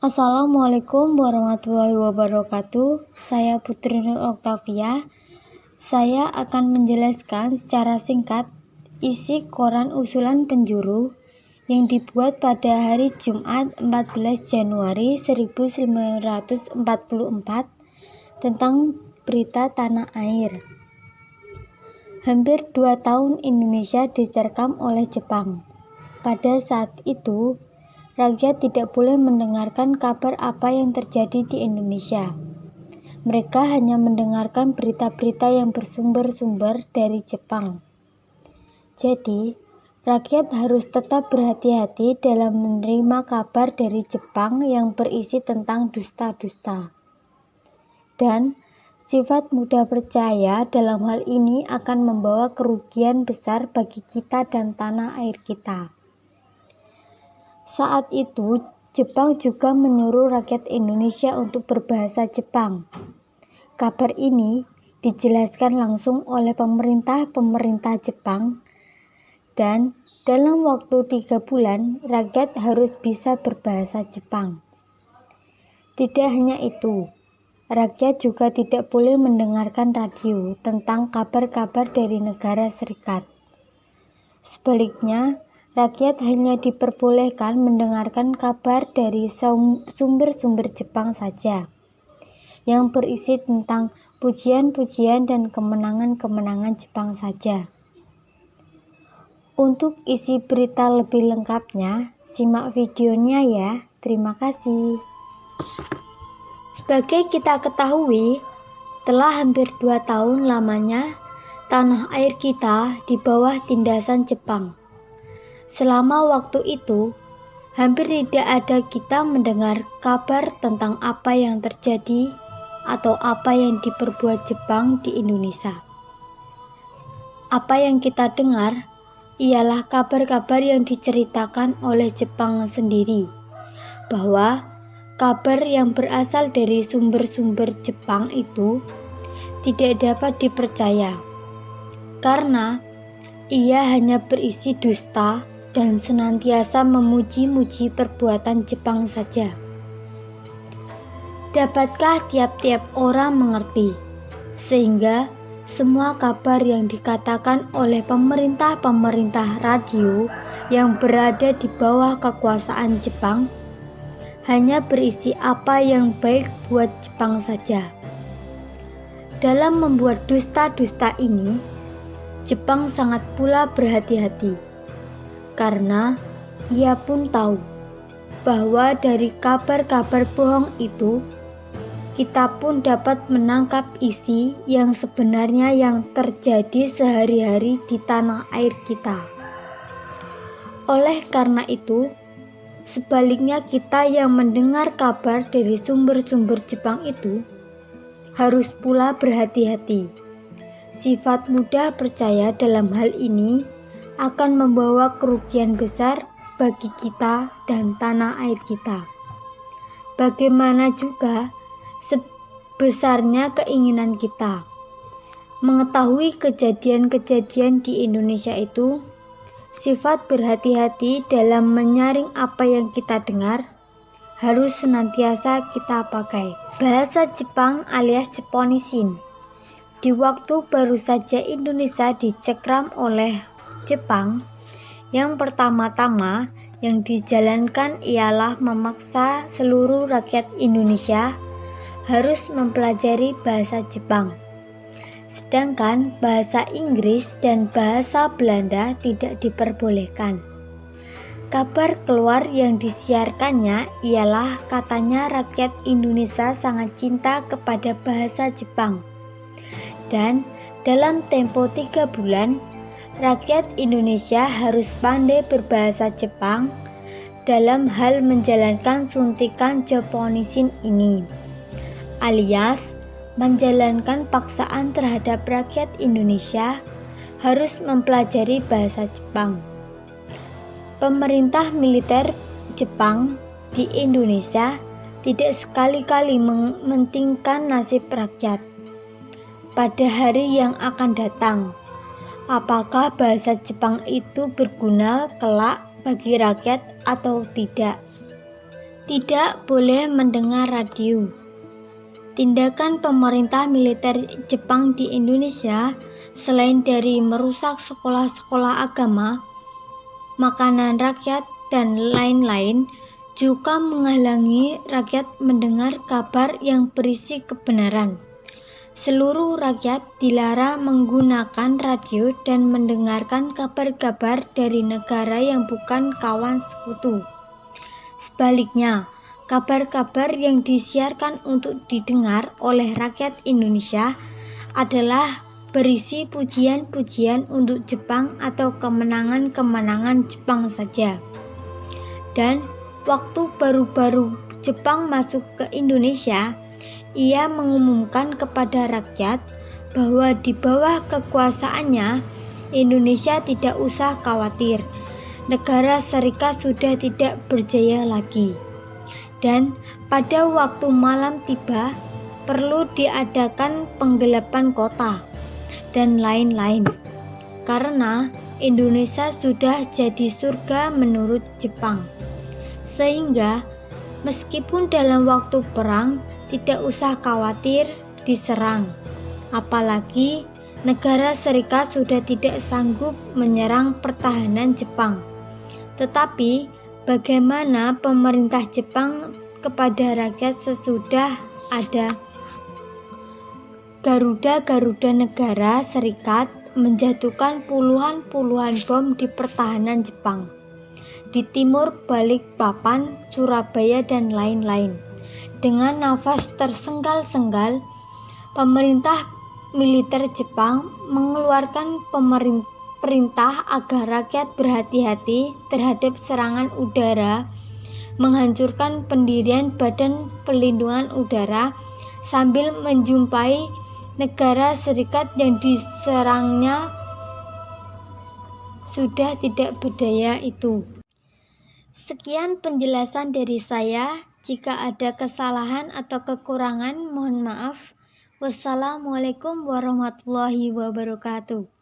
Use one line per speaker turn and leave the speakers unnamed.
Assalamualaikum warahmatullahi wabarakatuh. Saya Putri Nur Oktavia. Saya akan menjelaskan secara singkat isi koran usulan penjuru yang dibuat pada hari Jumat 14 Januari 1944 tentang berita tanah air. Hampir 2 tahun Indonesia diterkam oleh Jepang. Pada saat itu, rakyat tidak boleh mendengarkan kabar apa yang terjadi di Indonesia. Mereka hanya mendengarkan berita-berita yang bersumber-sumber dari Jepang. Jadi, rakyat harus tetap berhati-hati dalam menerima kabar dari Jepang yang berisi tentang dusta-dusta. Dan sifat mudah percaya dalam hal ini akan membawa kerugian besar bagi kita dan tanah air kita. Saat itu, Jepang juga menyuruh rakyat Indonesia untuk berbahasa Jepang. Kabar ini dijelaskan langsung oleh pemerintah Jepang, dan dalam waktu 3 bulan, rakyat harus bisa berbahasa Jepang. Tidak hanya itu, rakyat juga tidak boleh mendengarkan radio tentang kabar-kabar dari negara serikat. Sebaliknya, rakyat hanya diperbolehkan mendengarkan kabar dari sumber-sumber Jepang saja, yang berisi tentang pujian-pujian dan kemenangan-kemenangan Jepang saja. Untuk isi berita lebih lengkapnya, simak videonya ya. Terima kasih. Sebagai kita ketahui, telah hampir 2 tahun lamanya tanah air kita di bawah tindasan Jepang. Selama waktu itu, hampir tidak ada kita mendengar kabar tentang apa yang terjadi atau apa yang diperbuat Jepang di Indonesia. Apa yang kita dengar ialah kabar-kabar yang diceritakan oleh Jepang sendiri, bahwa kabar yang berasal dari sumber-sumber Jepang itu tidak dapat dipercaya, karena ia hanya berisi dusta dan senantiasa memuji-muji perbuatan Jepang saja. Dapatkah tiap-tiap orang mengerti, sehingga semua kabar yang dikatakan oleh pemerintah radio yang berada di bawah kekuasaan Jepang hanya berisi apa yang baik buat Jepang saja. Dalam membuat dusta-dusta ini, Jepang sangat pula berhati-hati, karena ia pun tahu bahwa dari kabar-kabar bohong itu, kita pun dapat menangkap isi yang sebenarnya yang terjadi sehari-hari di tanah air kita. Oleh karena itu, sebaliknya kita yang mendengar kabar dari sumber-sumber Jepang itu, harus pula berhati-hati. Sifat mudah percaya dalam hal ini akan membawa kerugian besar bagi kita dan tanah air kita. Bagaimana juga sebesarnya keinginan kita mengetahui kejadian-kejadian di Indonesia itu, sifat berhati-hati dalam menyaring apa yang kita dengar harus senantiasa kita pakai. Bahasa Jepang alias Jeponisin. Di waktu baru saja Indonesia dicekram oleh Jepang, yang pertama-tama yang dijalankan ialah memaksa seluruh rakyat Indonesia harus mempelajari bahasa Jepang. Sedangkan bahasa Inggris dan bahasa Belanda tidak diperbolehkan. Kabar keluar yang disiarkannya ialah katanya rakyat Indonesia sangat cinta kepada bahasa Jepang. Dan dalam tempo 3 bulan, rakyat Indonesia harus pandai berbahasa Jepang dalam hal menjalankan suntikan Jeponisin ini, alias menjalankan paksaan terhadap rakyat Indonesia harus mempelajari bahasa Jepang. Pemerintah militer Jepang di Indonesia tidak sekali-kali mementingkan nasib rakyat. Pada hari yang akan datang, apakah bahasa Jepang itu berguna kelak bagi rakyat atau tidak? Tidak boleh mendengar radio. Tindakan pemerintah militer Jepang di Indonesia selain dari merusak sekolah-sekolah agama, makanan rakyat, dan lain-lain, juga menghalangi rakyat mendengar kabar yang berisi kebenaran. Seluruh rakyat dilarang menggunakan radio dan mendengarkan kabar-kabar dari negara yang bukan kawan sekutu. Sebaliknya, kabar-kabar yang disiarkan untuk didengar oleh rakyat Indonesia adalah berisi pujian-pujian untuk Jepang atau kemenangan-kemenangan Jepang saja. Dan waktu baru-baru Jepang masuk ke Indonesia, ia mengumumkan kepada rakyat bahwa di bawah kekuasaannya, Indonesia tidak usah khawatir, negara serikat sudah tidak berjaya lagi. Dan pada waktu malam tiba, perlu diadakan penggelapan kota, dan lain-lain. Karena Indonesia sudah jadi surga menurut Jepang. Sehingga, meskipun dalam waktu perang, tidak usah khawatir diserang. Apalagi negara serikat sudah tidak sanggup menyerang pertahanan Jepang. Tetapi bagaimana pemerintah Jepang kepada rakyat sesudah ada Garuda negara serikat menjatuhkan puluhan-puluhan bom di pertahanan Jepang, di timur Balikpapan, Surabaya, dan lain-lain. Dengan nafas tersenggal-senggal, pemerintah militer Jepang mengeluarkan perintah agar rakyat berhati-hati terhadap serangan udara, menghancurkan pendirian Badan Perlindungan Udara, sambil menjumpai negara serikat yang diserangnya sudah tidak berdaya itu. Sekian penjelasan dari saya. Jika ada kesalahan atau kekurangan, mohon maaf. Wassalamualaikum warahmatullahi wabarakatuh.